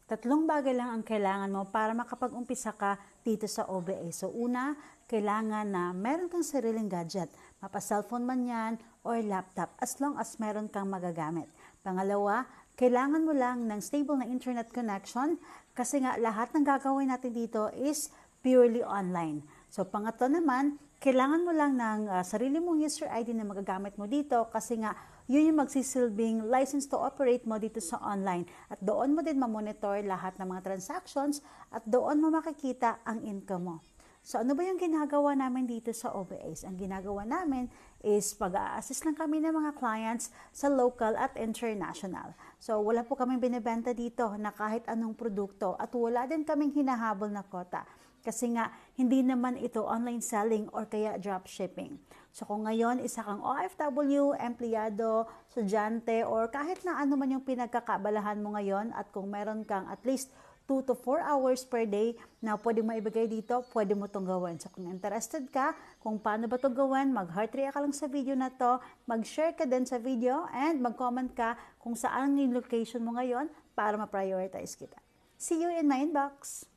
Tatlong bagay lang ang kailangan mo para makapag-umpisa ka dito sa OBA. So una, kailangan na meron kang sariling gadget. Mapa-cellphone man yan or laptop as long as meron kang magagamit. Pangalawa, kailangan mo lang ng stable na internet connection kasi nga lahat ng gagawin natin dito is purely online. So pangatlo naman, kailangan mo lang ng sarili mong user ID na magagamit mo dito kasi nga yun yung magsisilbing license to operate mo dito sa online. At doon mo din mamonitor lahat ng mga transactions at doon mo makikita ang income mo. So ano ba yung ginagawa namin dito sa OBAs? Ang ginagawa namin is pag-a-assist lang kami ng mga clients sa local at international. So wala po kaming binibenta dito na kahit anong produkto at wala din kaming hinahabol na quota. Kasi nga, hindi naman ito online selling or kaya dropshipping. So kung ngayon, isa kang OFW, empleyado, estudyante, or kahit na ano man yung pinagkakabalahan mo ngayon at kung meron kang at least 2 to 4 hours per day na pwede mo ibigay dito, pwede mo itong gawin. So kung interested ka, kung paano ba itong gawin, mag-heart react ka lang sa video na to, mag-share ka din sa video, and mag-comment ka kung saan yung location mo ngayon para ma-prioritize kita. See you in my inbox!